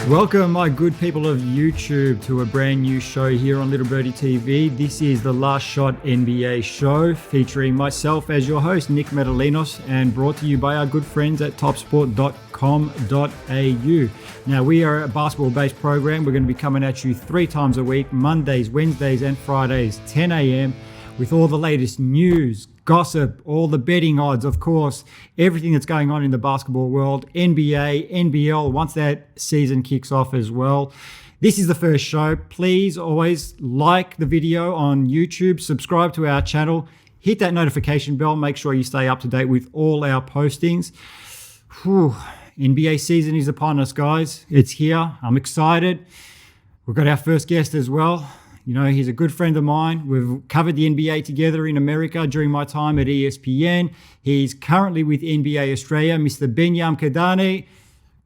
Welcome, my good people of YouTube, to a brand new show here on Little Birdie TV. This is the Last Shot NBA show featuring myself as your host, Nick Metallinos, and brought to you by our good friends at topsport.com.au. Now, we are a basketball-based program. We're going to be coming at you 3 times a week, Mondays, Wednesdays, and Fridays, 10 a.m., with all the latest news, gossip, all the betting odds, of course, everything that's going on in the basketball world, NBA, NBL, once that season kicks off as well. This is the first show. Please always like the video on YouTube, subscribe to our channel, hit that notification bell, make sure you stay up to date with all our postings. Whew. NBA season is upon us, guys. It's here. I'm excited. We've got our first guest as well. You know, he's a good friend of mine. We've covered the NBA together in America during my time at ESPN. He's currently with NBA Australia, Mr. Benyam Kidane.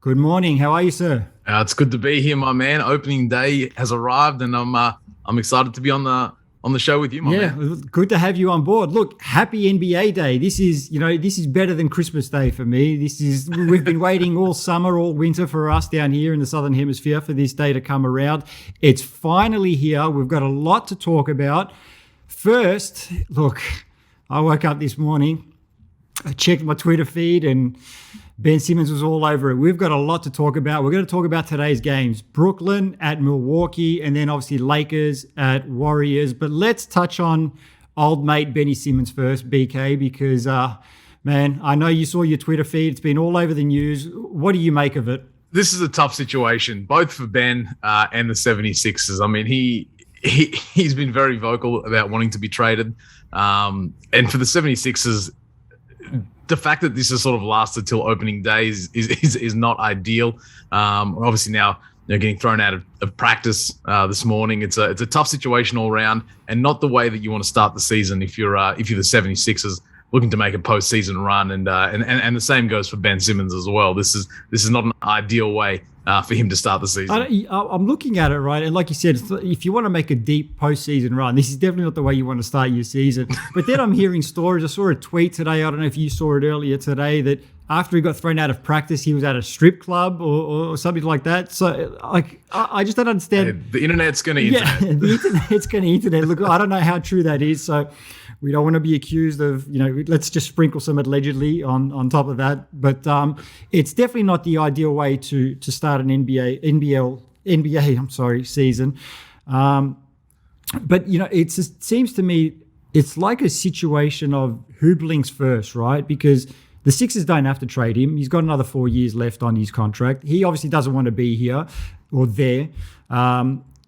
Good morning. How are you, sir? It's good to be here, my man. Opening day has arrived, and I'm excited to be on the show with you, my man. Yeah, good to have you on board. Look, happy NBA Day. This is better than Christmas Day for me. We've been waiting all summer, all winter for us down here in the Southern Hemisphere for this day to come around. It's finally here. We've got a lot to talk about. First, look, I woke up this morning, I checked my Twitter feed, and Ben Simmons was all over it. We've got a lot to talk about. We're going to talk about today's games. Brooklyn at Milwaukee, and then obviously Lakers at Warriors. But let's touch on old mate Benny Simmons first, BK, because, man, I know you saw your Twitter feed. It's been all over the news. What do you make of it? This is a tough situation, both for Ben and the 76ers. I mean, he's been very vocal about wanting to be traded. And for the 76ers, the fact that this has sort of lasted till opening day is not ideal. Obviously now they're getting thrown out of practice this morning. It's a tough situation all around, and not the way that you want to start the season if you're the 76ers looking to make a postseason run. And the same goes for Ben Simmons as well. This is not an ideal way for him to start the season. I'm looking at it, right? And like you said, if you want to make a deep postseason run, this is definitely not the way you want to start your season. But then I'm hearing stories. I saw a tweet today. I don't know if you saw it earlier today, that after he got thrown out of practice, he was at a strip club or something like that. So I just don't understand. Hey, the internet's going to internet. Yeah, the internet's going to internet. Look, I don't know how true that is. So we don't want to be accused of, let's just sprinkle some allegedly on top of that. But it's definitely not the ideal way to start an NBA season. But, it seems to me it's like a situation of who blinks first, right? Because the Sixers don't have to trade him. He's got another 4 years left on his contract. He obviously doesn't want to be here or there.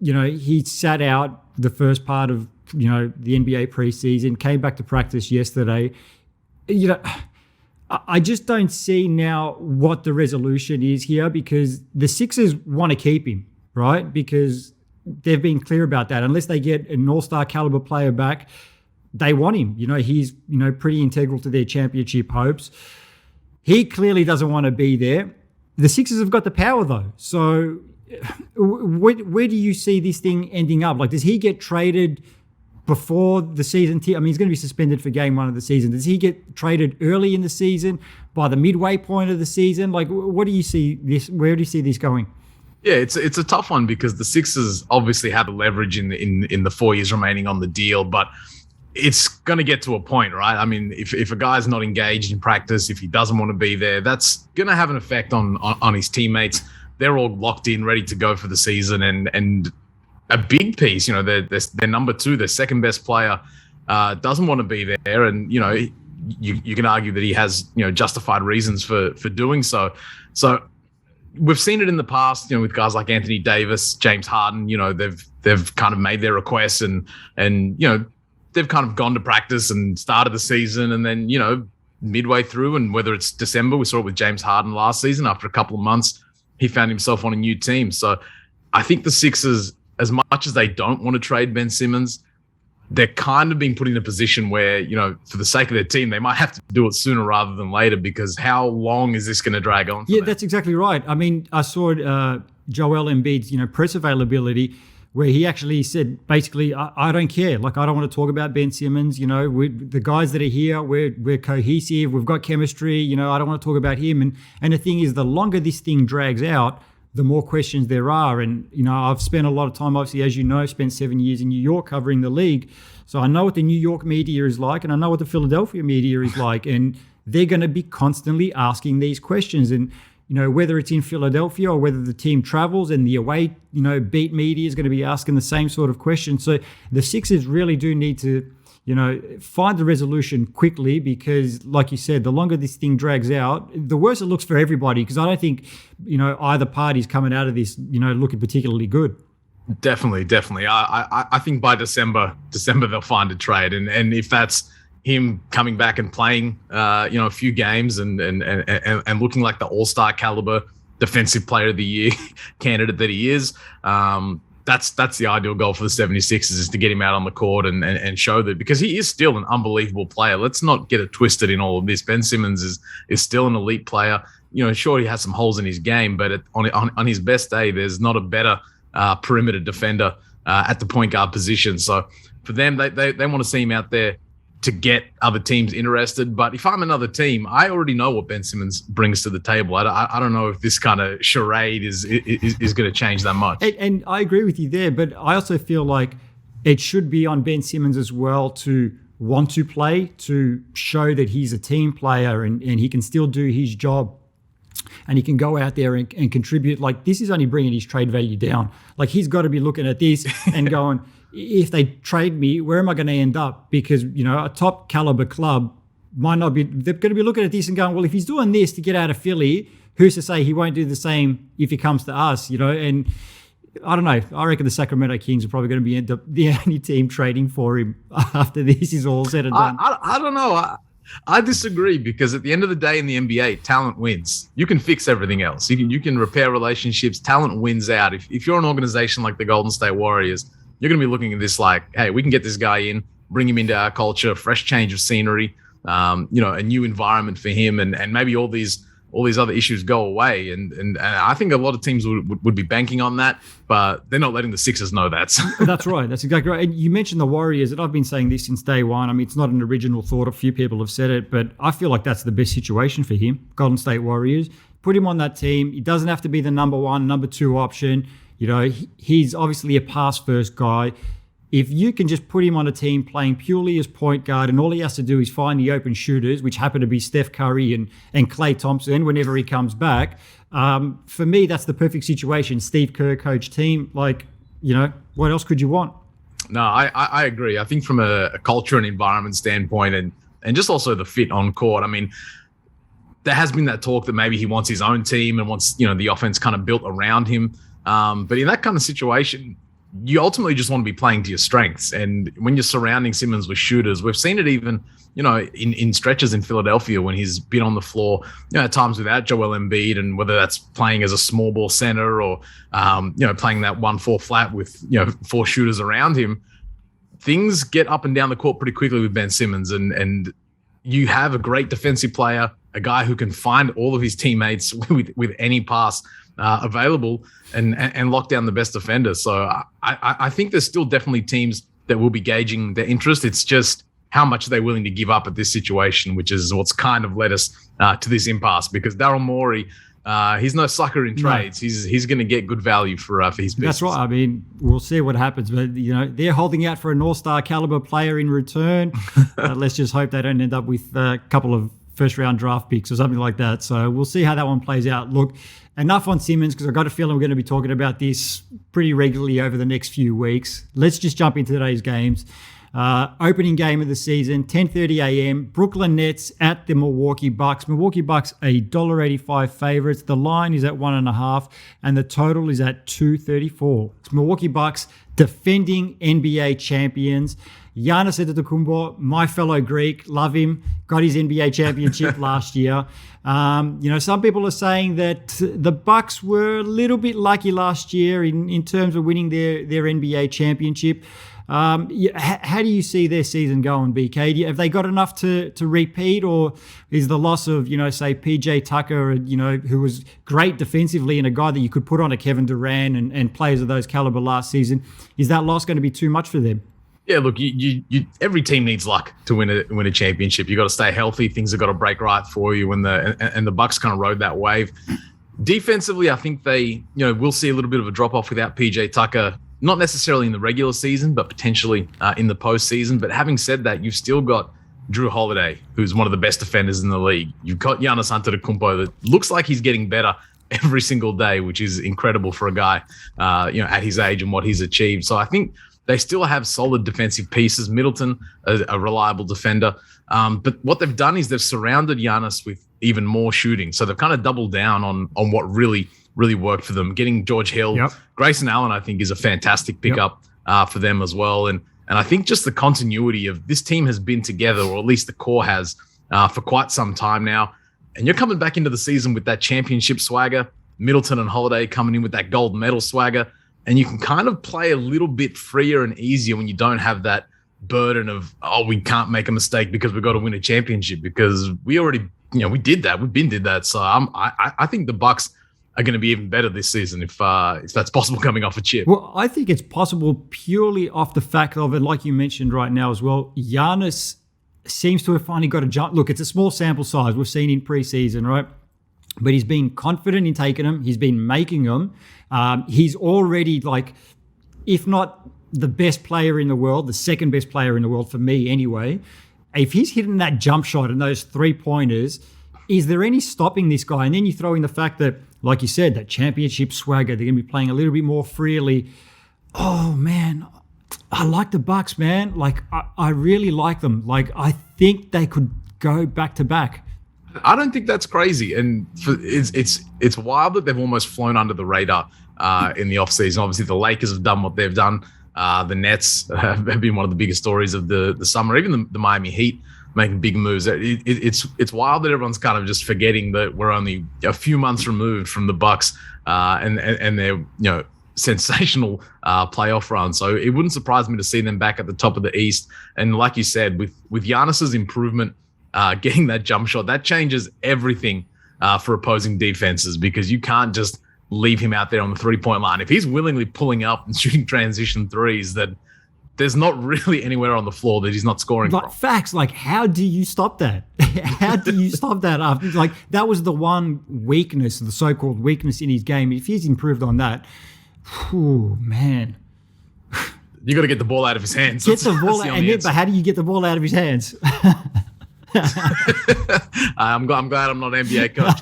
He sat out the first part of the NBA preseason, came back to practice yesterday. I just don't see now what the resolution is here, because the Sixers want to keep him, right? Because they've been clear about that. Unless they get an all-star caliber player back, they want him. He's, pretty integral to their championship hopes. He clearly doesn't want to be there. The Sixers have got the power though. So where do you see this thing ending up? Like, does he get traded before the season? I mean, he's going to be suspended for game 1 of the season. Does he get traded early in the season, by the midway point of the season? Like, what do you see this? Where do you see this going? Yeah, it's a tough one, because the Sixers obviously have the leverage in the 4 years remaining on the deal, but it's going to get to a point, right? I mean, if a guy's not engaged in practice, if he doesn't want to be there, that's going to have an effect on his teammates. They're all locked in, ready to go for the season, and a big piece, their number 2, their second best player, doesn't want to be there, and you can argue that he has justified reasons for doing so. So we've seen it in the past, with guys like Anthony Davis, James Harden. They've kind of made their requests, and they've kind of gone to practice and started the season, and then midway through, and whether it's December, we saw it with James Harden last season. After a couple of months, he found himself on a new team. So I think the Sixers, as much as they don't want to trade Ben Simmons, they're kind of being put in a position where, for the sake of their team, they might have to do it sooner rather than later, because how long is this going to drag on for them? That's exactly right. I mean, I saw Joel Embiid's, press availability where he actually said, basically, I don't care. Like, I don't want to talk about Ben Simmons. The guys that are here, we're cohesive. We've got chemistry. I don't want to talk about him. And the thing is, the longer this thing drags out, the more questions there are. And, I've spent a lot of time, obviously, as you know, spent 7 years in New York covering the league. So I know what the New York media is like, and I know what the Philadelphia media is like. And they're going to be constantly asking these questions. And, whether it's in Philadelphia or whether the team travels, and the away, beat media is going to be asking the same sort of questions. So the Sixers really do need to, find the resolution quickly, because, like you said, the longer this thing drags out, the worse it looks for everybody. Because I don't think, either party's coming out of this, looking particularly good. Definitely. I think by December they'll find a trade, and if that's him coming back and playing, a few games and looking like the all-star caliber defensive player of the year candidate that he is, that's the ideal goal for the 76ers, is to get him out on the court and show that, because he is still an unbelievable player. Let's not get it twisted in all of this. Ben Simmons is still an elite player. Sure, he has some holes in his game, but on his best day, there's not a better perimeter defender at the point guard position. So for them, they want to see him out there to get other teams interested. But if I'm another team, I already know what Ben Simmons brings to the table. I don't know if this kind of charade is going to change that much. And I agree with you there, but I also feel like it should be on Ben Simmons as well to want to play, to show that he's a team player and he can still do his job. And he can go out there and contribute. Like, this is only bringing his trade value down. Like, he's got to be looking at this and going, if they trade me, where am I going to end up? Because, a top caliber club might not be, they're going to be looking at this and going, well, if he's doing this to get out of Philly, who's to say he won't do the same if he comes to us, And I don't know. I reckon the Sacramento Kings are probably going to be the only team trading for him after this is all said and done. I don't know. I disagree, because at the end of the day in the NBA, talent wins. You can fix everything else. You can repair relationships. Talent wins out. If you're an organization like the Golden State Warriors, you're going to be looking at this like, hey, we can get this guy in, bring him into our culture, fresh change of scenery, a new environment for him, and maybe all these other issues go away. And I think a lot of teams would be banking on that, but they're not letting the Sixers know that. That's right. That's exactly right. And you mentioned the Warriors, and I've been saying this since day one. I mean, it's not an original thought. A few people have said it, but I feel like that's the best situation for him. Golden State Warriors. Put him on that team. He doesn't have to be the number one, number two option. He's obviously a pass-first guy. If you can just put him on a team playing purely as point guard, and all he has to do is find the open shooters, which happen to be Steph Curry and Klay Thompson whenever he comes back, for me, that's the perfect situation. Steve Kerr coach team. Like, what else could you want? No, I agree. I think from a culture and environment standpoint, and just also the fit on court, I mean, there has been that talk that maybe he wants his own team and wants, the offense kind of built around him. But in that kind of situation, you ultimately just want to be playing to your strengths. And when you're surrounding Simmons with shooters, we've seen it even, in stretches in Philadelphia when he's been on the floor, at times without Joel Embiid, and whether that's playing as a small ball center or, playing that 1-4 flat with, 4 shooters around him, things get up and down the court pretty quickly with Ben Simmons. And you have a great defensive player, a guy who can find all of his teammates with any pass available and lock down the best defender. So I think there's still definitely teams that will be gauging their interest. It's just how much they're willing to give up at this situation, which is what's kind of led us to this impasse, because Daryl Morey, he's no sucker in trades. No. He's going to get good value for his business. That's right. I mean, we'll see what happens, but they're holding out for an all-star caliber player in return. Let's just hope they don't end up with a couple of first-round draft picks or something like that. So we'll see how that one plays out. Look, enough on Simmons, because I've got a feeling we're going to be talking about this pretty regularly over the next few weeks. Let's just jump into today's games. Opening game of the season, 10:30 a.m. Brooklyn Nets at the Milwaukee Bucks. Milwaukee Bucks $1.85 favorites. The line is at 1.5, and the total is at 234. It's Milwaukee Bucks, defending NBA champions. Giannis Antetokounmpo, my fellow Greek, love him. Got his NBA championship last year. Some people are saying that the Bucks were a little bit lucky last year in terms of winning their NBA championship. How do you see their season going, BK? Have they got enough to repeat, or is the loss of, say PJ Tucker, who was great defensively and a guy that you could put on a Kevin Durant and players of those caliber last season, is that loss going to be too much for them? Yeah, look, every team needs luck to win a championship. You got to stay healthy. Things have got to break right for you, and the Bucks kind of rode that wave. Defensively, I think they, we'll see a little bit of a drop off without PJ Tucker, not necessarily in the regular season, but potentially in the postseason. But having said that, you've still got Drew Holiday, who's one of the best defenders in the league. You've got Giannis Antetokounmpo that looks like he's getting better every single day, which is incredible for a guy, at his age and what he's achieved. So I think they still have solid defensive pieces. Middleton, a reliable defender. But what they've done is they've surrounded Giannis with even more shooting. So they've kind of doubled down on what really worked for them. Getting George Hill, Grayson Allen, I think, is a fantastic pickup for them as well. And I think just the continuity of this team has been together, or at least the core has, for quite some time now. And you're coming back into the season with that championship swagger, Middleton and Holiday coming in with that gold medal swagger. And you can kind of play a little bit freer and easier when you don't have that burden of, we can't make a mistake because we've got to win a championship, because we already, we did that. We've been did that. So I think the Bucks are going to be even better this season if that's possible coming off a chip. Well, I think it's possible purely off the fact of it, like you mentioned right now as well. Giannis seems to have finally got a jump. Look, it's a small sample size. We've seen in preseason, right? But he's been confident in taking them. He's been making them. He's already, like, if not the best player in the world, the second best player in the world for me anyway. If he's hitting that jump shot and those 3-pointers, is there any stopping this guy? And then you throw in the fact that, like you said, that championship swagger, they're going to be playing a little bit more freely. Oh, man, I like the Bucks, man. Like, I really like them. Like, I think they could go back to back. I don't think that's crazy, and it's wild that they've almost flown under the radar in the offseason. Obviously, the Lakers have done what they've done. The Nets have been one of the biggest stories of the summer. Even the Miami Heat making big moves. It's wild that everyone's kind of just forgetting that we're only a few months removed from the Bucks and their sensational playoff run. So it wouldn't surprise me to see them back at the top of the East. And like you said, with Giannis's improvement. Getting that jump shot, that changes everything for opposing defenses, because you can't just leave him out there on the 3-point line. If he's willingly pulling up and shooting transition threes, that there's not really anywhere on the floor that he's not scoring from. Facts, like, how do you stop that? How do you stop that? After, like, that was the one weakness, the so-called weakness in his game. If he's improved on that, whew, man. You got to get the ball out of his hands. But how do you get the ball out of his hands? I'm glad I'm not an NBA coach.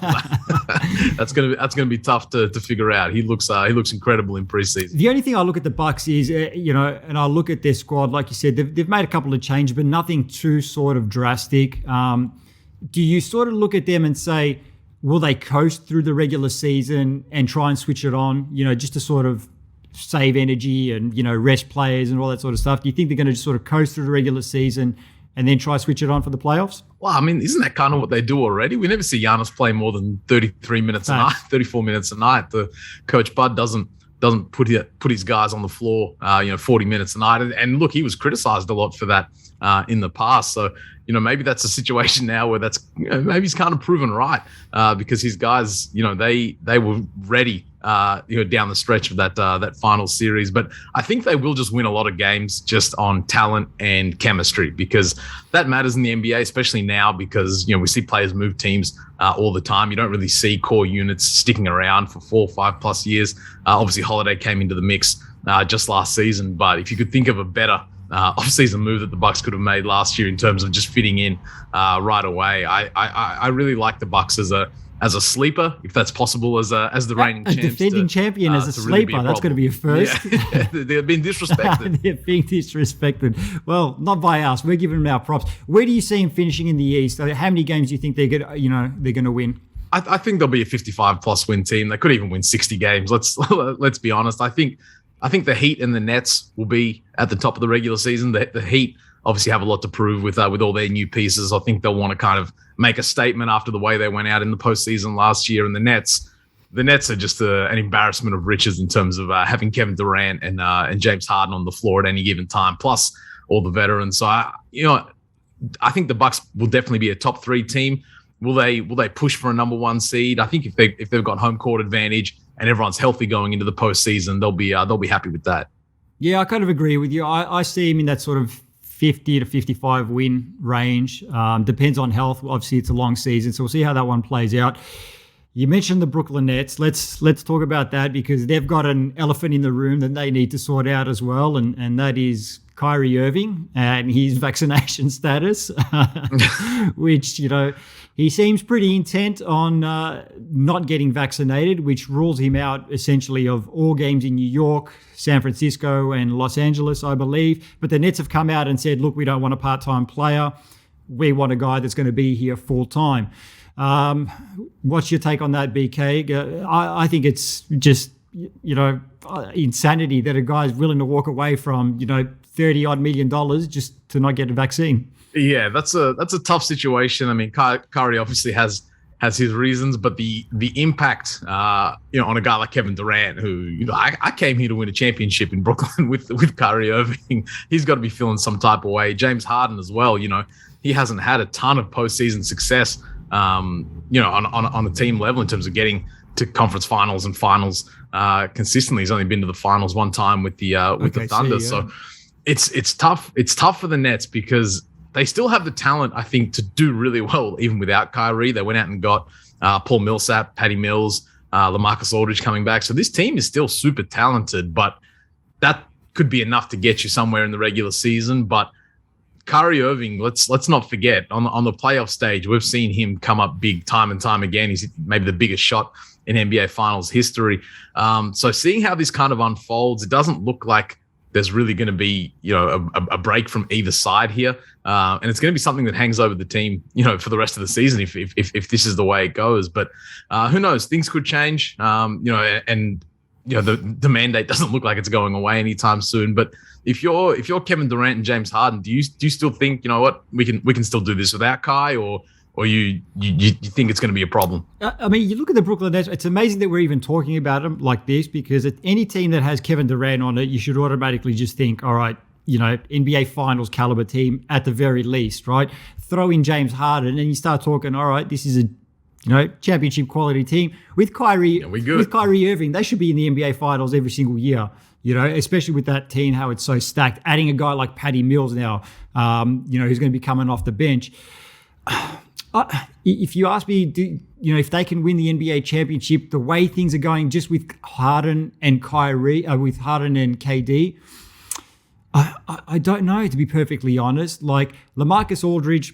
That's gonna be tough to figure out. He looks incredible in preseason. The only thing I look at the Bucks is, and I look at their squad, like you said, they've made a couple of changes, but nothing too sort of drastic. Do you sort of look at them and say, will they coast through the regular season and try and switch it on, just to sort of save energy and, rest players and all that sort of stuff? Do you think they're going to just sort of coast through the regular season and then try switch it on for the playoffs? Well, I mean, isn't that kind of what they do already? We never see Giannis play more than 33 minutes a night, 34 minutes a night. The Coach Bud doesn't put his guys on the floor, 40 minutes a night. And look, he was criticized a lot for that in the past. So, maybe that's a situation now where that's, maybe he's kind of proven right because his guys, they were ready, down the stretch of that final series. But I think they will just win a lot of games just on talent and chemistry, because that matters in the NBA, especially now, because, we see players move teams all the time. You don't really see core units sticking around for 4 or 5 plus years. Obviously, Holiday came into the mix just last season, but if you could think of a better off-season move that the Bucks could have made last year in terms of just fitting in right away, I really like the Bucks as a sleeper, if that's possible, as the reigning champs. A defending champion as a sleeper, really that's going to be a first. Yeah. They're being disrespected. They're being disrespected. Well, not by us. We're giving them our props. Where do you see them finishing in the East? How many games do you think they're going to win? I think they'll be a 55-plus win team. They could even win 60 games. Let's be honest. I think the Heat and the Nets will be at the top of the regular season. The Heat obviously have a lot to prove with all their new pieces. I think they'll want to kind of make a statement after the way they went out in the postseason last year. And the Nets, the Nets are just an embarrassment of riches in terms of having Kevin Durant and James Harden on the floor at any given time, plus all the veterans. So I think the Bucks will definitely be a top 3 team. Will they push for a number 1 seed? I think if they've got home court advantage and everyone's healthy going into the postseason, they'll be happy with that. Yeah, I kind of agree with you. I see him in that sort of 50 to 55 win range. Depends on health. Obviously, it's a long season, so we'll see how that one plays out. You mentioned the Brooklyn Nets. Let's talk about that because they've got an elephant in the room that they need to sort out as well, and that is Kyrie Irving and his vaccination status, which, he seems pretty intent on not getting vaccinated, which rules him out essentially of all games in New York, San Francisco, and Los Angeles, I believe. But the Nets have come out and said, look, we don't want a part-time player. We want a guy that's going to be here full-time. What's your take on that, BK? I think it's just, insanity that a guy's willing to walk away from, $30-odd million just to not get a vaccine. Yeah, that's a tough situation. I mean, Kyrie obviously has his reasons, but the impact, on a guy like Kevin Durant, who, I came here to win a championship in Brooklyn with Kyrie Irving. He's got to be feeling some type of way. James Harden as well. He hasn't had a ton of postseason success, on a team level in terms of getting to conference finals and finals consistently. He's only been to the finals one time with the Thunder. So it's tough. It's tough for the Nets because they still have the talent, I think, to do really well even without Kyrie. They went out and got Paul Millsap, Patty Mills, LaMarcus Aldridge coming back. So this team is still super talented, but that could be enough to get you somewhere in the regular season. But Kyrie Irving, let's not forget, on the playoff stage, we've seen him come up big time and time again. He's maybe the biggest shot in NBA Finals history. So seeing how this kind of unfolds, it doesn't look like there's really going to be, a break from either side here. And it's going to be something that hangs over the team, for the rest of the season if this is the way it goes. But who knows? Things could change, and the mandate doesn't look like it's going away anytime soon. But if you're Kevin Durant and James Harden, do you still think, we can still do this without Kai, or you think it's going to be a problem? I mean, you look at the Brooklyn Nets, it's amazing that we're even talking about them like this, because at any team that has Kevin Durant on it, you should automatically just think, all right, NBA Finals caliber team at the very least, right? Throw in James Harden and you start talking, all right, this is a championship quality team. With Kyrie Irving, they should be in the NBA Finals every single year, especially with that team, how it's so stacked. Adding a guy like Patty Mills now, who's going to be coming off the bench. If you ask me, if they can win the NBA championship, the way things are going, just with Harden and Kyrie, with Harden and KD, I don't know, to be perfectly honest. Like LaMarcus Aldridge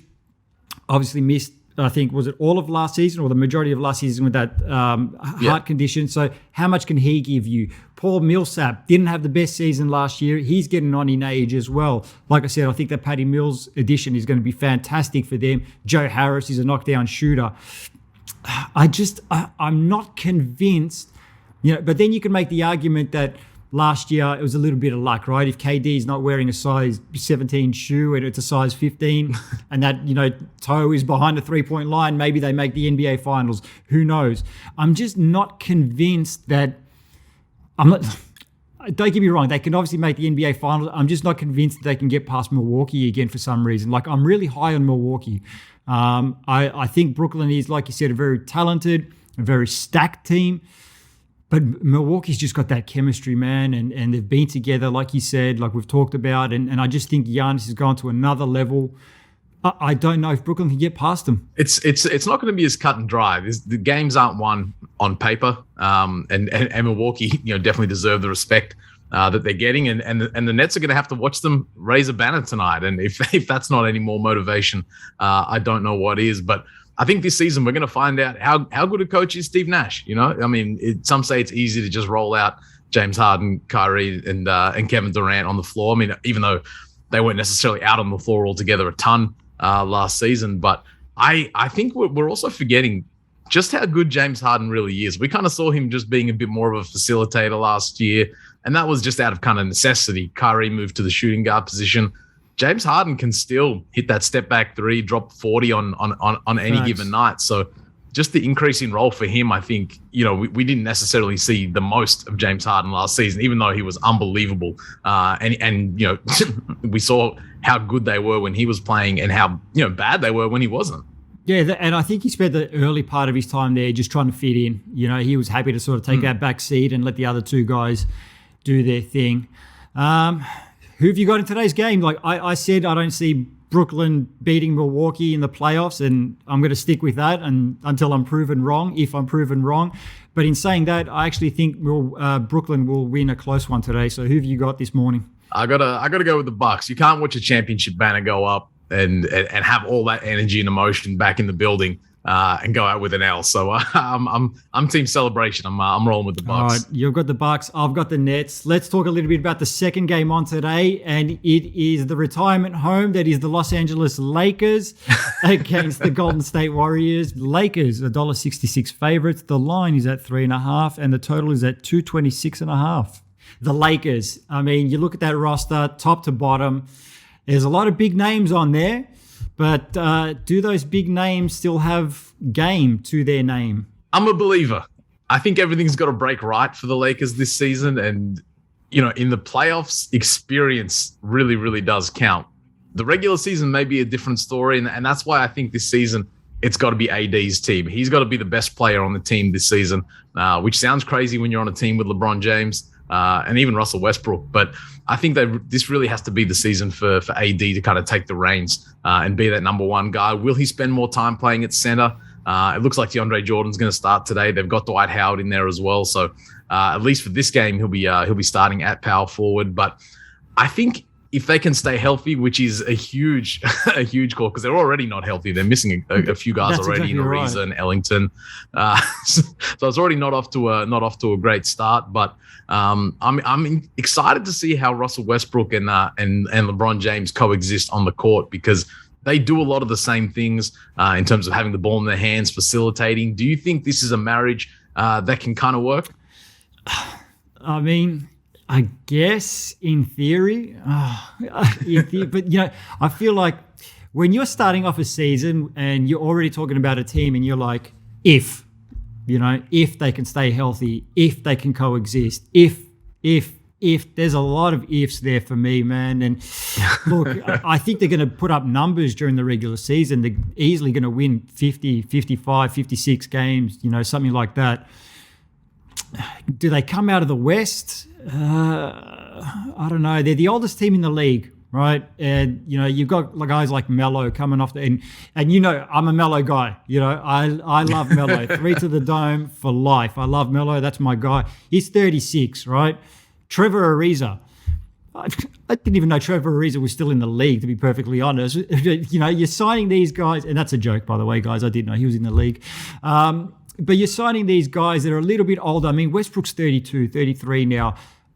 obviously missed, I think, was it all of last season or the majority of last season with that heart condition? So how much can he give you? Paul Millsap didn't have the best season last year. He's getting on in age as well. Like I said, I think that Patty Mills addition is going to be fantastic for them. Joe Harris is a knockdown shooter. I'm not convinced, but then you can make the argument that last year, it was a little bit of luck, right? If KD is not wearing a size 17 shoe and it's a size 15 and that, toe is behind the three-point line, maybe they make the NBA Finals. Who knows? I'm just not convinced that don't get me wrong, they can obviously make the NBA Finals. I'm just not convinced that they can get past Milwaukee again for some reason. Like, I'm really high on Milwaukee. I think Brooklyn is, like you said, a very talented, a very stacked team. But Milwaukee's just got that chemistry, man, and they've been together, like you said, like we've talked about, and I just think Giannis has gone to another level. I don't know if Brooklyn can get past them. It's not going to be as cut and dry. The games aren't won on paper, and Milwaukee, definitely deserve the respect that they're getting, and the Nets are going to have to watch them raise a banner tonight. And if that's not any more motivation, I don't know what is. But I think this season we're going to find out how good a coach is Steve Nash. I mean, some say it's easy to just roll out James Harden, Kyrie, and Kevin Durant on the floor. I mean, even though they weren't necessarily out on the floor altogether a ton last season, but I think we're also forgetting just how good James Harden really is. We kind of saw him just being a bit more of a facilitator last year, and that was just out of kind of necessity. Kyrie moved to the shooting guard position. James Harden can still hit that step back three, drop 40 on any given night. So just the increase in role for him, I think, we didn't necessarily see the most of James Harden last season, even though he was unbelievable. And we saw how good they were when he was playing and how, bad they were when he wasn't. Yeah, and I think he spent the early part of his time there just trying to fit in. He was happy to sort of take that back seat and let the other two guys do their thing. Who have you got in today's game? Like I said, I don't see Brooklyn beating Milwaukee in the playoffs, and I'm going to stick with that until I'm proven wrong, if I'm proven wrong. But in saying that, I actually think Brooklyn will win a close one today. So who have you got this morning? I gotta go with the Bucks. You can't watch a championship banner go up and have all that energy and emotion back in the building and go out with an L. So I'm team celebration. I'm rolling with the Bucks. All right, you've got the Bucks. I've got the Nets. Let's talk a little bit about the second game on today, and it is the retirement home that is the Los Angeles Lakers against the Golden State Warriors. Lakers $1.66 favorites. The line is at 3.5, and the total is at 226.5. The Lakers. I mean, you look at that roster, top to bottom. There's a lot of big names on there. But do those big names still have game to their name? I'm a believer. I think everything's got to break right for the Lakers this season. And, in the playoffs, experience really, really does count. The regular season may be a different story. And that's why I think this season it's got to be AD's team. He's got to be the best player on the team this season, which sounds crazy when you're on a team with LeBron James and even Russell Westbrook. But I think this really has to be the season for AD to kind of take the reins and be that number one guy. Will he spend more time playing at center? It looks like DeAndre Jordan's going to start today. They've got Dwight Howard in there as well. So at least for this game, he'll be starting at power forward. But I think if they can stay healthy, which is a huge call because they're already not healthy. They're missing a few guys already in Ariza and Ellington. So it's already not off to a great start. But I'm excited to see how Russell Westbrook and LeBron James coexist on the court because they do a lot of the same things in terms of having the ball in their hands, facilitating. Do you think this is a marriage that can kind of work? I mean, I guess in theory, but I feel like when you're starting off a season and you're already talking about a team and you're like, if they can stay healthy, if they can coexist, if there's a lot of ifs there for me, man. And look, I think they're going to put up numbers during the regular season. They're easily going to win 50, 55, 56 games, something like that. Do they come out of the West? I don't know. They're the oldest team in the league, right? And, you've got guys like Melo coming off and I'm a Melo guy. I love Melo. 3 to the dome for life. I love Melo. That's my guy. He's 36, right? Trevor Ariza. I didn't even know Trevor Ariza was still in the league, to be perfectly honest. You're signing these guys, and that's a joke, by the way, guys. I didn't know he was in the league. But you're signing these guys that are a little bit older. I mean, Westbrook's 32, 33 now.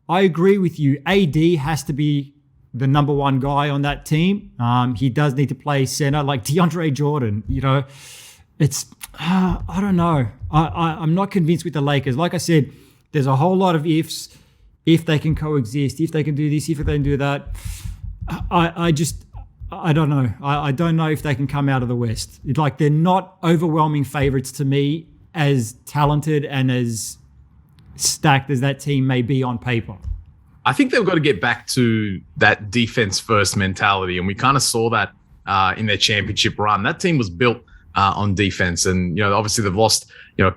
I agree with you. AD has to be the number one guy on that team. He does need to play center like DeAndre Jordan. It's, I don't know. I'm not convinced with the Lakers. Like I said, there's a whole lot of ifs. If they can coexist, if they can do this, if they can do that. I don't know. I don't know if they can come out of the West. They're not overwhelming favorites to me, as talented and as stacked as that team may be on paper. I think they've got to get back to that defense first mentality. And we kind of saw that in their championship run. That team was built on defense. And, obviously they've lost, a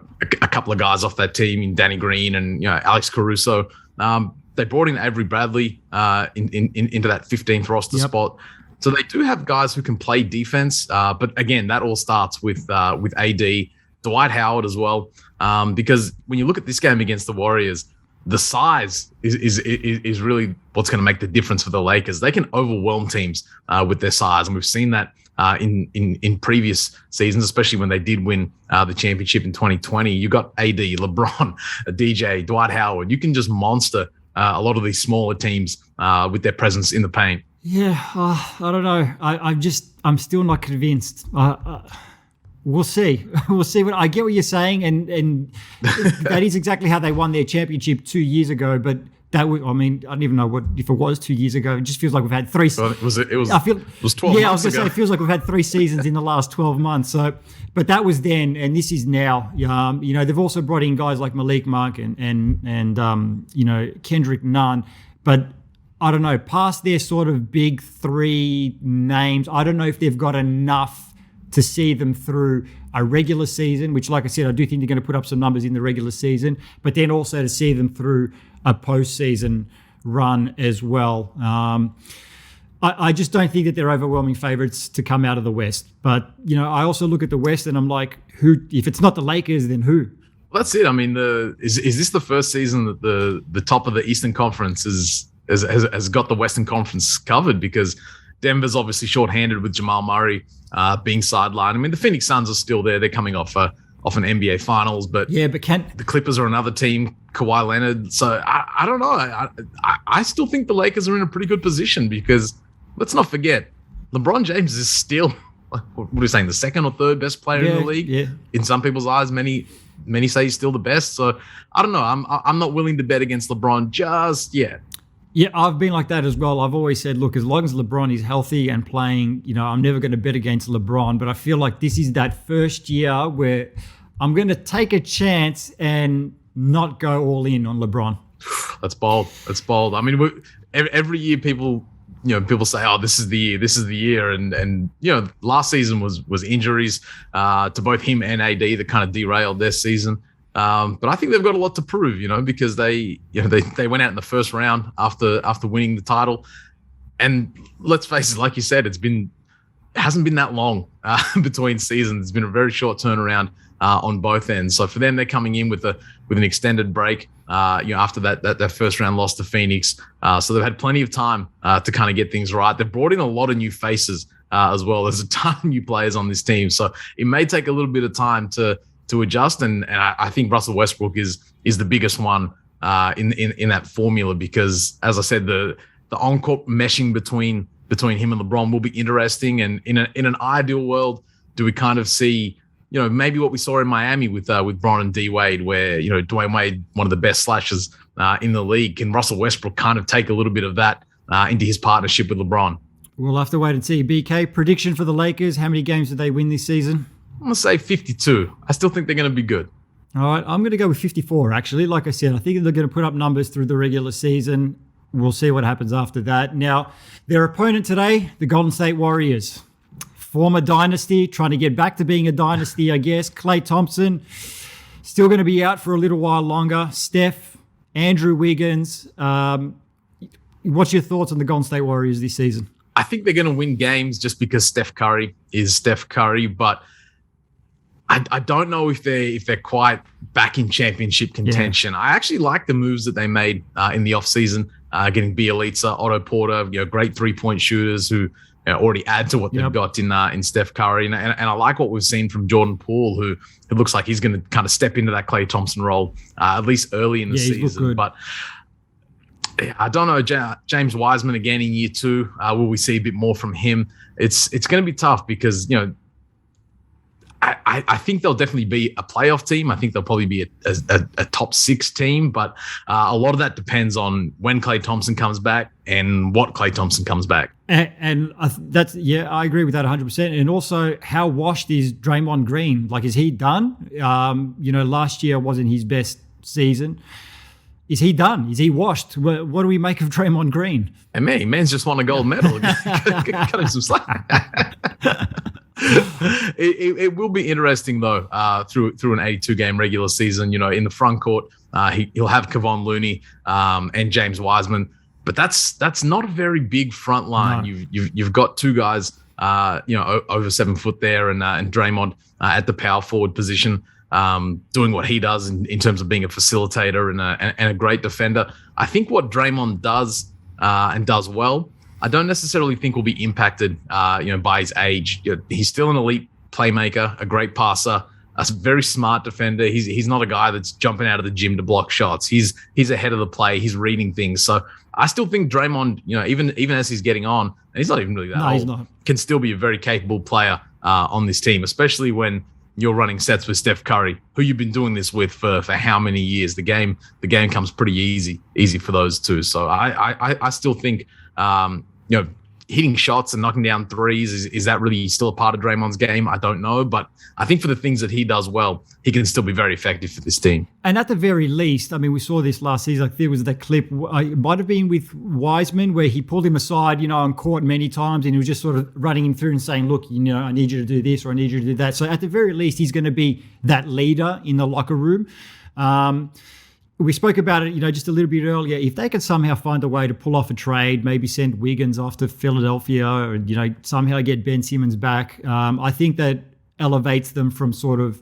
couple of guys off that team in Danny Green and, Alex Caruso. They brought in Avery Bradley into that 15th roster spot. So they do have guys who can play defense. But again, that all starts with AD, Dwight Howard as well. Because when you look at this game against the Warriors, the size is really what's going to make the difference for the Lakers. They can overwhelm teams with their size. And we've seen that in previous seasons, especially when they did win the championship in 2020. You got AD, LeBron, DJ, Dwight Howard. You can just monster a lot of these smaller teams with their presence in the paint. Yeah, I don't know. I'm still not convinced. We'll see. We'll see. I get what you're saying, and that is exactly how they won their championship 2 years ago. But that was, I mean, I don't even know what if it was 2 years ago. It just feels like we've had three. Well, it was 12 yeah, months I was going to ago. say, it feels like we've had 3 seasons in the last 12 months. So, but that was then, and this is now. You know, they've also brought in guys like Malik Monk and you know, Kendrick Nunn, but I don't know, past their sort of big 3 names, I don't know if they've got enough to see them through a regular season, which, like I said, I do think they're going to put up some numbers in the regular season, but then also to see them through a postseason run as well. I just don't think that they're overwhelming favorites to come out of the West. But, you know, I also look at the West and I'm like, who? If it's not the Lakers, then who? Well, that's it. I mean, is this the first season that the top of the Eastern Conference has got the Western Conference covered? Because Denver's obviously shorthanded with Jamal Murray being sidelined. I mean, the Phoenix Suns are still there. They're coming off an NBA Finals, but the Clippers are another team. Kawhi Leonard. So I don't know. I still think the Lakers are in a pretty good position because let's not forget, LeBron James is still, what are you saying, the second or third best player in the league? Yeah. In some people's eyes, many say he's still the best. So I don't know. I'm not willing to bet against LeBron just yet. Yeah, I've been like that as well. I've always said, look, as long as LeBron is healthy and playing, you know, I'm never going to bet against LeBron. But I feel like this is that first year where I'm going to take a chance and not go all in on LeBron. That's bold. I mean, every year people say, "Oh, this is the year," and you know, last season was injuries to both him and AD that kind of derailed their season. But I think they've got a lot to prove, you know, because they went out in the first round after winning the title, and let's face it, like you said, it hasn't been that long between seasons. It's been a very short turnaround on both ends. So for them, they're coming in with an extended break, after that first round loss to Phoenix. So they've had plenty of time to kind of get things right. They've brought in a lot of new faces as well. There's a ton of new players on this team, so it may take a little bit of time to adjust. And I think Russell Westbrook is the biggest one in that formula because, as I said, the on-court meshing between him and LeBron will be interesting. And in an ideal world, do we kind of see, you know, maybe what we saw in Miami with Bron and D Wade, where, you know, Dwayne Wade, one of the best slashers in the league, can Russell Westbrook kind of take a little bit of that into his partnership with LeBron? We'll have to wait and see. BK, prediction for the Lakers. How many games do they win this season? I'm going to say 52. I still think they're going to be good. All right, I'm going to go with 54, actually. Like I said, I think they're going to put up numbers through the regular season. We'll see what happens after that. Now, their opponent today, the Golden State Warriors. Former dynasty, trying to get back to being a dynasty, I guess. Klay Thompson, still going to be out for a little while longer. Steph, Andrew Wiggins. What's your thoughts on the Golden State Warriors this season? I think they're going to win games just because Steph Curry is Steph Curry, but I don't know if they're quite back in championship contention. Yeah. I actually like the moves that they made in the offseason, getting Bielitsa, Otto Porter, you know, great 3-point shooters who already add to what they've got in Steph Curry. And I like what we've seen from Jordan Poole, who it looks like he's going to kind of step into that Klay Thompson role, at least early in the season. But I don't know, James Wiseman again in year 2. Will we see a bit more from him? It's going to be tough because, you know, I think they'll definitely be a playoff team. I think they'll probably be a top 6 team, but a lot of that depends on when Klay Thompson comes back and what Klay Thompson comes back. And I agree with that 100%. And also, how washed is Draymond Green? Like, is he done? You know, last year wasn't his best season. Is he done? Is he washed? What do we make of Draymond Green? And man's just won a gold medal. Cut him some slack. It will be interesting though through an 82-game regular season. You know, in the front court, he'll have Kevon Looney and James Wiseman, but that's not a very big front line. No. You've got 2 guys, over 7 foot there, and Draymond at the power forward position, doing what he does in terms of being a facilitator and a great defender. I think what Draymond does and does well, I don't necessarily think will be impacted, by his age. He's still an elite playmaker, a great passer, a very smart defender. He's not a guy that's jumping out of the gym to block shots. He's ahead of the play. He's reading things. So I still think Draymond, even as he's getting on, and he's not even really that old, he's not, can still be a very capable player on this team, especially when you're running sets with Steph Curry, who you've been doing this with for how many years. The game comes pretty easy for those two. So I still think hitting shots and knocking down threes, is that really still a part of Draymond's game? I don't know, but I think for the things that he does well, he can still be very effective for this team. And at the very least, I mean, we saw this last season. Like, there was that clip, it might have been with Wiseman, where he pulled him aside, on court many times, and he was just sort of running him through and saying, look, I need you to do this, or I need you to do that. So at the very least, he's going to be that leader in the locker room. We spoke about it, just a little bit earlier. If they can somehow find a way to pull off a trade, maybe send Wiggins off to Philadelphia, or somehow get Ben Simmons back, I think that elevates them from sort of,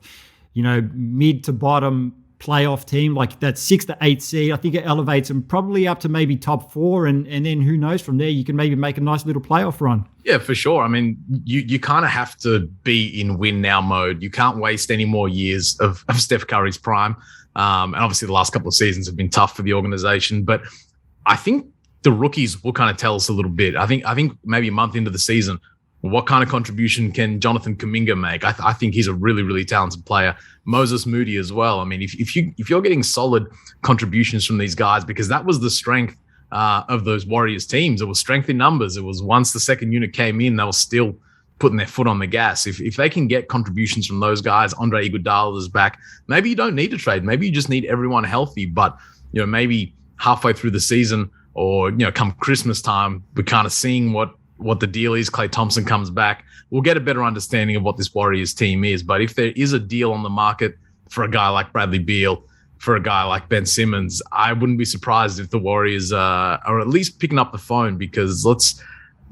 mid to bottom playoff team, like that 6 to 8 seed. I think it elevates them probably up to maybe top 4, and then who knows, from there you can maybe make a nice little playoff run. Yeah, for sure. I mean, you kind of have to be in win now mode. You can't waste any more years of Steph Curry's prime. And obviously the last couple of seasons have been tough for the organization, but I think the rookies will kind of tell us a little bit. I think maybe a month into the season, what kind of contribution can Jonathan Kuminga make? I think he's a really, really talented player. Moses Moody as well. I mean, if you're getting solid contributions from these guys, because that was the strength of those Warriors teams. It was strength in numbers. It was once the second unit came in, they were still putting their foot on the gas. If they can get contributions from those guys, Andre Iguodala is back. Maybe you don't need to trade. Maybe you just need everyone healthy. But maybe halfway through the season, or come Christmas time, we're kind of seeing what the deal is. Klay Thompson comes back. We'll get a better understanding of what this Warriors team is. But if there is a deal on the market for a guy like Bradley Beal, for a guy like Ben Simmons, I wouldn't be surprised if the Warriors are at least picking up the phone, because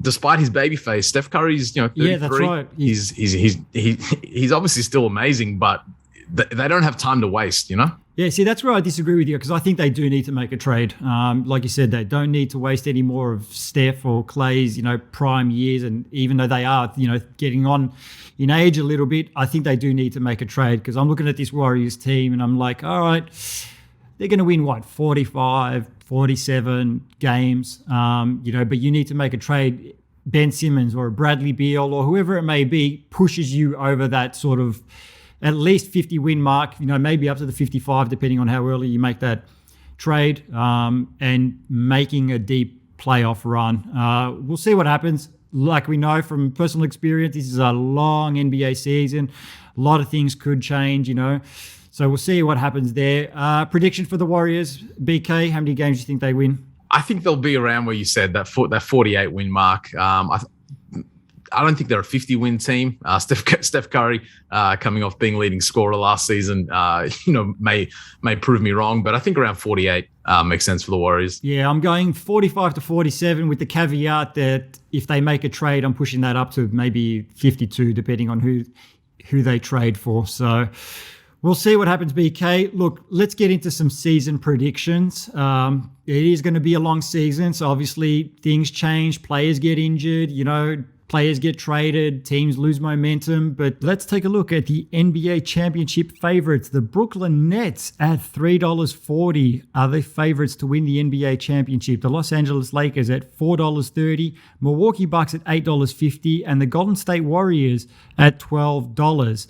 despite his baby face, Steph Curry's 33. Yeah, that's right. He's obviously still amazing, but they don't have time to waste, Yeah, see, that's where I disagree with you, because I think they do need to make a trade. Like you said, they don't need to waste any more of Steph or Klay's, prime years. And even though they are, getting on in age a little bit, I think they do need to make a trade, because I'm looking at this Warriors team and I'm like, all right, they're going to win 45, 47 games, but you need to make a trade. Ben Simmons or Bradley Beal or whoever it may be pushes you over that sort of at least 50 win mark, maybe up to the 55, depending on how early you make that trade, and making a deep playoff run. We'll see what happens. Like we know from personal experience, this is a long NBA season. A lot of things could change, So we'll see what happens there. Prediction for the Warriors, BK, how many games do you think they win? I think they'll be around where you said, that 48 win mark. I don't think they're a 50-win team. Steph Curry, coming off being leading scorer last season, may prove me wrong, but I think around 48 makes sense for the Warriors. Yeah, I'm going 45 to 47 with the caveat that if they make a trade, I'm pushing that up to maybe 52, depending on who they trade for. So we'll see what happens, BK. Look, let's get into some season predictions. It is going to be a long season, so obviously things change. Players get injured, players get traded, teams lose momentum. But let's take a look at the NBA championship favorites. The Brooklyn Nets at $3.40 are the favorites to win the NBA championship. The Los Angeles Lakers at $4.30, Milwaukee Bucks at $8.50, and the Golden State Warriors at $12.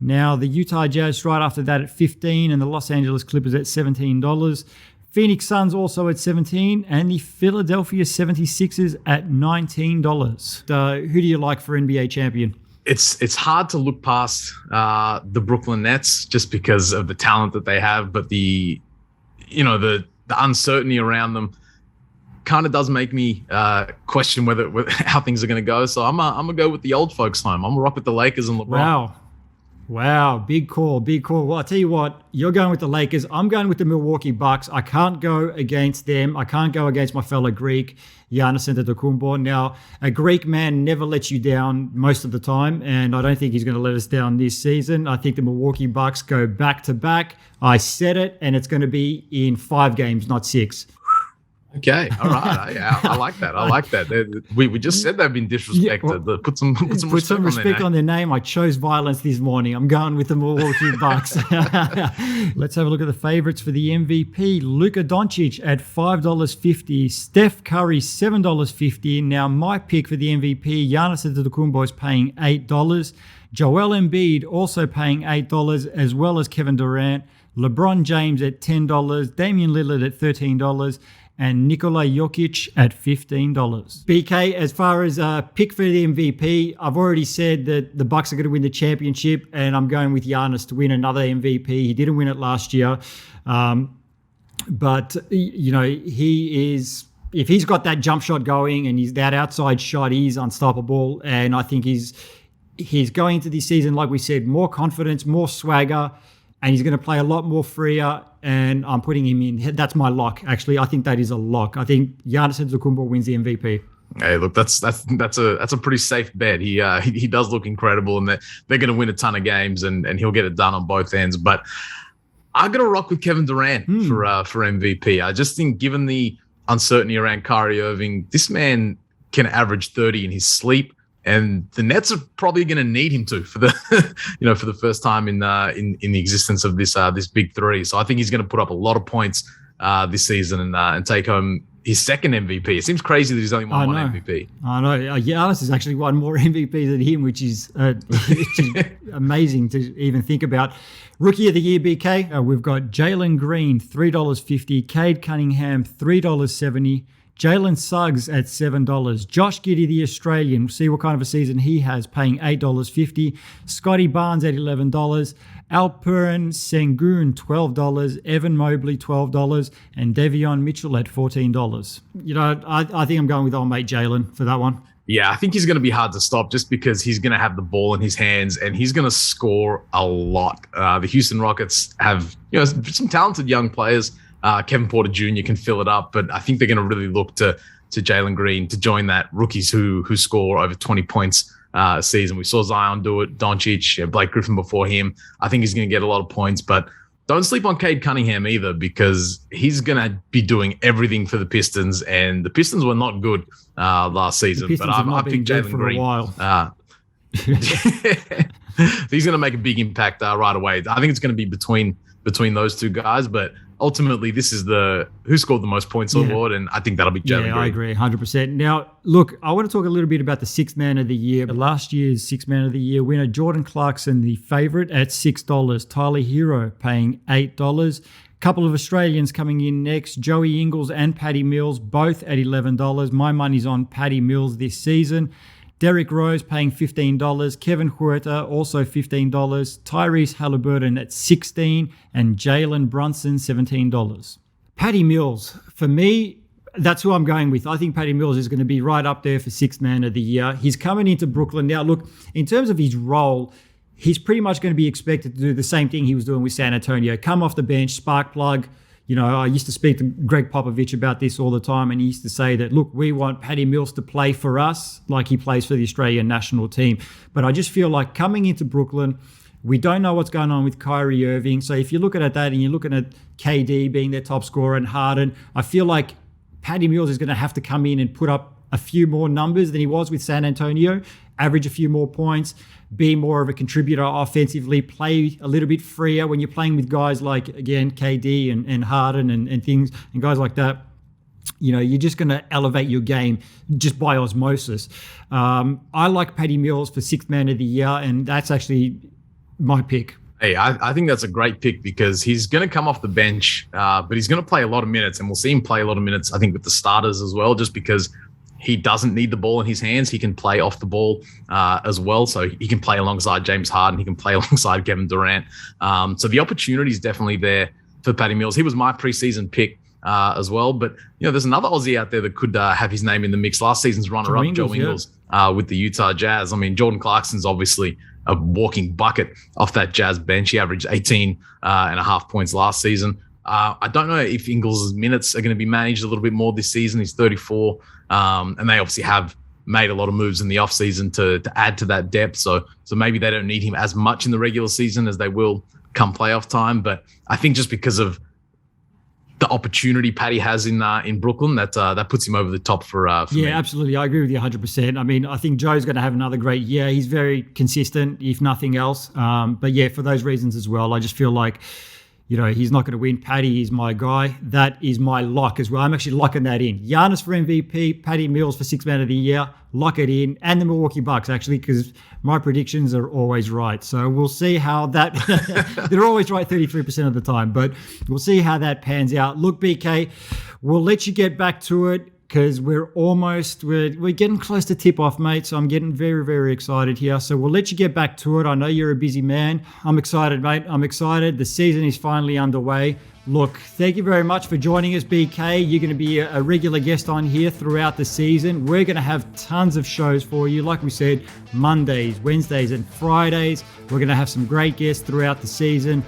Now, the Utah Jazz right after that at $15, and the Los Angeles Clippers at $17. Phoenix Suns also at $17, and the Philadelphia 76ers at $19. Who do you like for NBA champion? It's hard to look past the Brooklyn Nets just because of the talent that they have, but the uncertainty around them kind of does make me question whether how things are going to go. So I'm gonna go with the old folks home. I'm gonna rock with the Lakers and LeBron. Wow, big call. Well, I'll tell you what, you're going with the Lakers. I'm going with the Milwaukee Bucks. I can't go against them. I can't go against my fellow Greek, Giannis Antetokounmpo. Now, a Greek man never lets you down most of the time, and I don't think he's going to let us down this season. I think the Milwaukee Bucks go back-to-back. I said it, and it's going to be in 5 games, not 6. Okay, all right. I like that. We just said they've been disrespected. Yeah, put some respect on their name. I chose violence this morning. I'm going with the Milwaukee Bucks. Let's have a look at the favorites for the MVP. Luka Doncic at $5.50. Steph Curry, $7.50. Now, my pick for the MVP, Giannis Antetokounmpo, is paying $8. Joel Embiid also paying $8, as well as Kevin Durant. LeBron James at $10, Damian Lillard at $13, and Nikola Jokic at $15. BK, as far as pick for the MVP, I've already said that the Bucks are going to win the championship, and I'm going with Giannis to win another MVP. He didn't win it last year, but he is. If he's got that jump shot going and he's that outside shot, he's unstoppable. And I think he's going into this season, like we said, more confidence, more swagger. And he's going to play a lot more freer, and I'm putting him in. That's my lock, actually. I think that is a lock. I think Giannis Antetokounmpo wins the MVP. Hey, look, that's a pretty safe bet. He does look incredible, and they're going to win a ton of games, and he'll get it done on both ends. But I'm going to rock with Kevin Durant for MVP. I just think, given the uncertainty around Kyrie Irving, this man can average 30 in his sleep. And the Nets are probably going to need him to for the, for the first time in the existence of this big three. So I think he's going to put up a lot of points this season and take home his second MVP. It seems crazy that he's only won one MVP. I know. Giannis has actually won more MVPs than him, which is amazing to even think about. Rookie of the Year, BK. We've got Jalen Green, $3.50. Cade Cunningham, $3.70. Jalen Suggs at $7. Josh Giddey, the Australian, we'll see what kind of a season he has, paying $8.50. Scotty Barnes at $11. Alperen Sengun, $12. Evan Mobley, $12. And Davion Mitchell at $14. I think I'm going with old mate Jalen for that one. Yeah, I think he's going to be hard to stop just because he's going to have the ball in his hands and he's going to score a lot. The Houston Rockets have some talented young players. Kevin Porter Jr. can fill it up, but I think they're going to really look to Jalen Green to join that rookies who score over 20 points a season. We saw Zion do it, Doncic, Blake Griffin before him. I think he's going to get a lot of points, but don't sleep on Cade Cunningham either because he's going to be doing everything for the Pistons, and the Pistons were not good last season. But I picked Jalen Green. He's going to make a big impact right away. I think it's going to be between those two guys, but ultimately, this is the who scored the most points award, and I think that'll be Jalen Green. I agree, 100%. Now, look, I want to talk a little bit about the Sixth Man of the Year. Last year's Sixth Man of the Year winner, Jordan Clarkson, the favourite at $6. Tyler Hero paying $8. Couple of Australians coming in next, Joey Ingles and Patty Mills, both at $11. My money's on Patty Mills this season. Derrick Rose paying $15. Kevin Huerta also $15. Tyrese Halliburton at $16. And Jalen Brunson $17. Patty Mills, for me, that's who I'm going with. I think Patty Mills is going to be right up there for Sixth Man of the Year. He's coming into Brooklyn. Now, look, in terms of his role, he's pretty much going to be expected to do the same thing he was doing with San Antonio. Come off the bench, spark plug. I used to speak to Greg Popovich about this all the time, and he used to say that, look, we want Patty Mills to play for us like he plays for the Australian national team. But I just feel like coming into Brooklyn, we don't know what's going on with Kyrie Irving. So if you're looking at that and you're looking at KD being their top scorer and Harden, I feel like Patty Mills is going to have to come in and put up a few more numbers than he was with San Antonio, average a few more points, be more of a contributor offensively, play a little bit freer when you're playing with guys like, again, KD and Harden and things and guys like that. You're just going to elevate your game just by osmosis. I like Patty Mills for Sixth Man of the Year, and that's actually my pick. Hey, I think that's a great pick because he's going to come off the bench, but he's going to play a lot of minutes, and we'll see him play a lot of minutes, I think, with the starters as well, just because he doesn't need the ball in his hands. He can play off the ball as well. So he can play alongside James Harden. He can play alongside Kevin Durant. So the opportunity is definitely there for Patty Mills. He was my preseason pick as well. But, there's another Aussie out there that could have his name in the mix. Last season's runner-up, Joe Ingles, with the Utah Jazz. I mean, Jordan Clarkson's obviously a walking bucket off that Jazz bench. He averaged 18 and a half points last season. I don't know if Ingles' minutes are going to be managed a little bit more this season. He's 34. And they obviously have made a lot of moves in the offseason to add to that depth. So maybe they don't need him as much in the regular season as they will come playoff time. But I think just because of the opportunity Patty has in Brooklyn, that puts him over the top for me. Yeah, absolutely. I agree with you 100%. I mean, I think Joe's going to have another great year. He's very consistent, if nothing else. But yeah, for those reasons as well, I just feel like he's not going to win. Paddy is my guy. That is my lock as well. I'm actually locking that in. Giannis for MVP, Paddy Mills for Sixth Man of the Year. Lock it in. And the Milwaukee Bucks, actually, because my predictions are always right. So we'll see how that... they're always right 33% of the time, but we'll see how that pans out. Look, BK, we'll let you get back to it, because we're getting close to tip-off, mate. So I'm getting very, very excited here. So we'll let you get back to it. I know you're a busy man. I'm excited, mate. I'm excited. The season is finally underway. Look, thank you very much for joining us, BK. You're going to be a regular guest on here throughout the season. We're going to have tons of shows for you. Like we said, Mondays, Wednesdays, and Fridays. We're going to have some great guests throughout the season,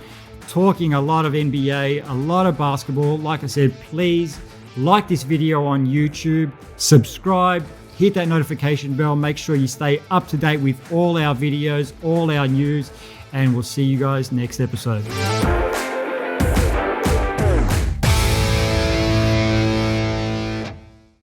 talking a lot of NBA, a lot of basketball. Like I said, please like this video on YouTube, subscribe, hit that notification bell, make sure you stay up to date with all our videos, all our news, and we'll see you guys next episode.